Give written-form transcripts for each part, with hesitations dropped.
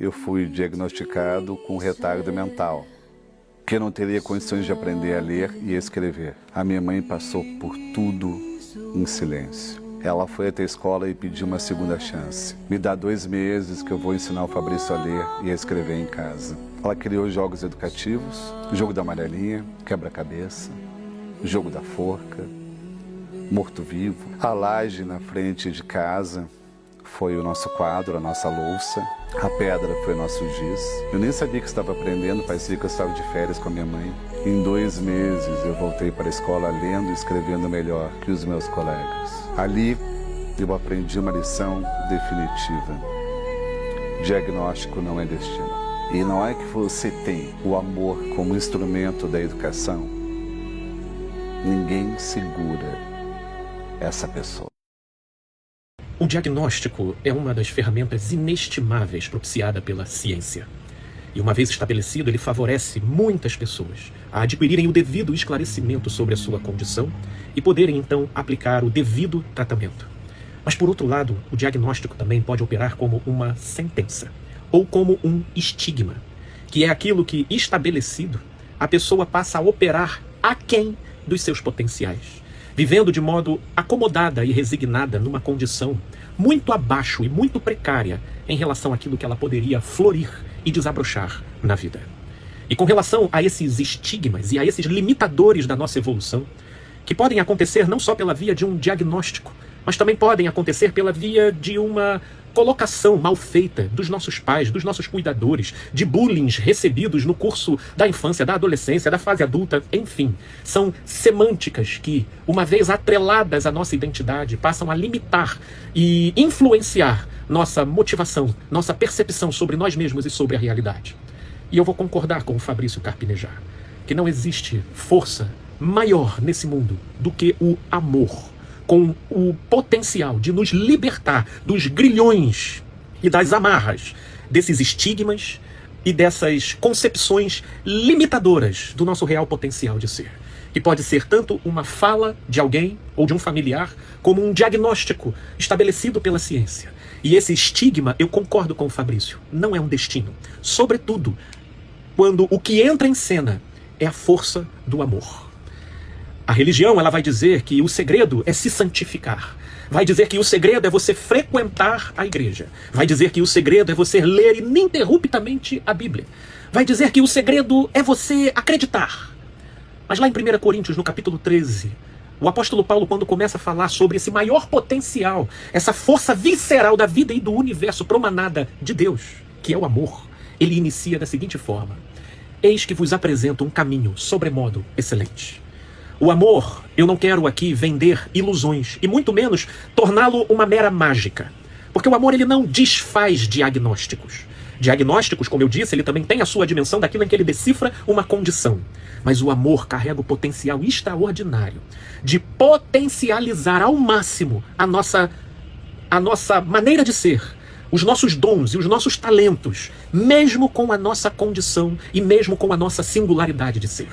eu fui diagnosticado com retardo mental, que eu não teria condições de aprender a ler e a escrever. A minha mãe passou por tudo em silêncio. Ela foi até a escola e pediu uma segunda chance. Me dá 2 meses que eu vou ensinar o Fabrício a ler e a escrever em casa. Ela criou jogos educativos, jogo da amarelinha, quebra-cabeça, jogo da forca, morto-vivo. A laje na frente de casa foi o nosso quadro, a nossa louça. A pedra foi o nosso giz. Eu nem sabia que estava aprendendo, parecia que eu estava de férias com a minha mãe. Em 2 meses eu voltei para a escola lendo e escrevendo melhor que os meus colegas. Ali eu aprendi uma lição definitiva. Diagnóstico não é destino. E não é que você tem o amor como instrumento da educação. Ninguém segura essa pessoa. O diagnóstico é uma das ferramentas inestimáveis propiciada pela ciência. E uma vez estabelecido, ele favorece muitas pessoas a adquirirem o devido esclarecimento sobre a sua condição e poderem, então, aplicar o devido tratamento. Mas, por outro lado, o diagnóstico também pode operar como uma sentença ou como um estigma, que é aquilo que, estabelecido, a pessoa passa a operar aquém dos seus potenciais, vivendo de modo acomodada e resignada numa condição muito abaixo e muito precária em relação àquilo que ela poderia florir e desabrochar na vida. E com relação a esses estigmas e a esses limitadores da nossa evolução, que podem acontecer não só pela via de um diagnóstico, mas também podem acontecer pela via de uma colocação mal feita dos nossos pais, dos nossos cuidadores, de bullying recebidos no curso da infância, da adolescência, da fase adulta, enfim. São semânticas que, uma vez atreladas à nossa identidade, passam a limitar e influenciar nossa motivação, nossa percepção sobre nós mesmos e sobre a realidade. E eu vou concordar com o Fabrício Carpinejar, que não existe força maior nesse mundo do que o amor, com o potencial de nos libertar dos grilhões e das amarras desses estigmas e dessas concepções limitadoras do nosso real potencial de ser. Que pode ser tanto uma fala de alguém ou de um familiar, como um diagnóstico estabelecido pela ciência. E esse estigma, eu concordo com o Fabrício, não é um destino. Sobretudo, quando o que entra em cena é a força do amor. A religião, ela vai dizer que o segredo é se santificar. Vai dizer que o segredo é você frequentar a igreja. Vai dizer que o segredo é você ler ininterruptamente a Bíblia. Vai dizer que o segredo é você acreditar. Mas lá em 1 Coríntios, no capítulo 13, o apóstolo Paulo, quando começa a falar sobre esse maior potencial, essa força visceral da vida e do universo promanada de Deus, que é o amor, ele inicia da seguinte forma: eis que vos apresento um caminho sobremodo excelente. O amor, eu não quero aqui vender ilusões, e muito menos torná-lo uma mera mágica. Porque o amor, ele não desfaz diagnósticos. Diagnósticos, como eu disse, ele também tem a sua dimensão daquilo em que ele decifra uma condição. Mas o amor carrega o potencial extraordinário de potencializar ao máximo a nossa maneira de ser, os nossos dons e os nossos talentos, mesmo com a nossa condição e mesmo com a nossa singularidade de ser.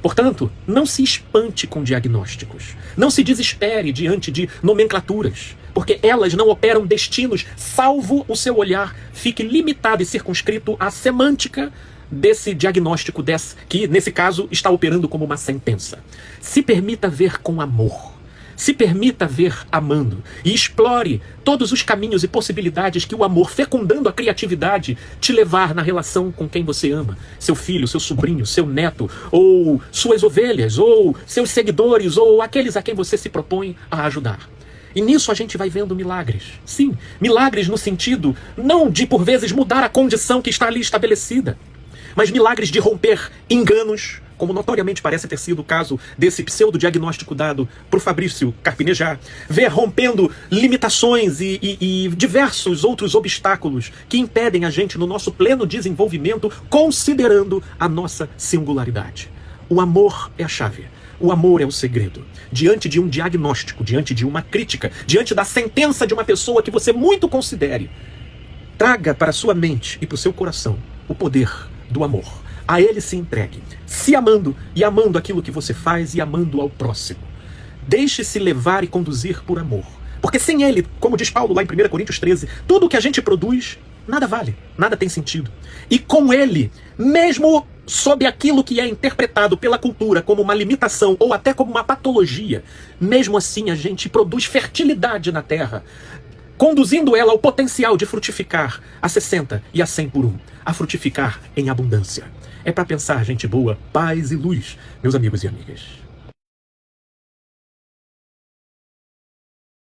Portanto, não se espante com diagnósticos. Não se desespere diante de nomenclaturas, porque elas não operam destinos, salvo o seu olhar fique limitado e circunscrito à semântica desse diagnóstico, que, nesse caso, está operando como uma sentença. Se permita ver com amor. Se permita ver amando e explore todos os caminhos e possibilidades que o amor, fecundando a criatividade, te levar na relação com quem você ama. Seu filho, seu sobrinho, seu neto, ou suas ovelhas, ou seus seguidores, ou aqueles a quem você se propõe a ajudar. E nisso a gente vai vendo milagres. Sim, milagres no sentido não de, por vezes, mudar a condição que está ali estabelecida, mas milagres de romper enganos, como notoriamente parece ter sido o caso desse pseudo-diagnóstico dado por Fabrício Carpinejar, ver rompendo limitações e diversos outros obstáculos que impedem a gente no nosso pleno desenvolvimento, considerando a nossa singularidade. O amor é a chave. O amor é o segredo. Diante de um diagnóstico, diante de uma crítica, diante da sentença de uma pessoa que você muito considere, traga para a sua mente e para o seu coração o poder do amor. A ele se entregue, se amando e amando aquilo que você faz e amando ao próximo. Deixe-se levar e conduzir por amor. Porque sem ele, como diz Paulo lá em 1 Coríntios 13, tudo o que a gente produz nada vale, nada tem sentido. E com ele, mesmo sob aquilo que é interpretado pela cultura como uma limitação ou até como uma patologia, mesmo assim a gente produz fertilidade na terra, conduzindo ela ao potencial de frutificar a 60 e a 100 por 1, a frutificar em abundância. É para pensar, gente boa, paz e luz, meus amigos e amigas.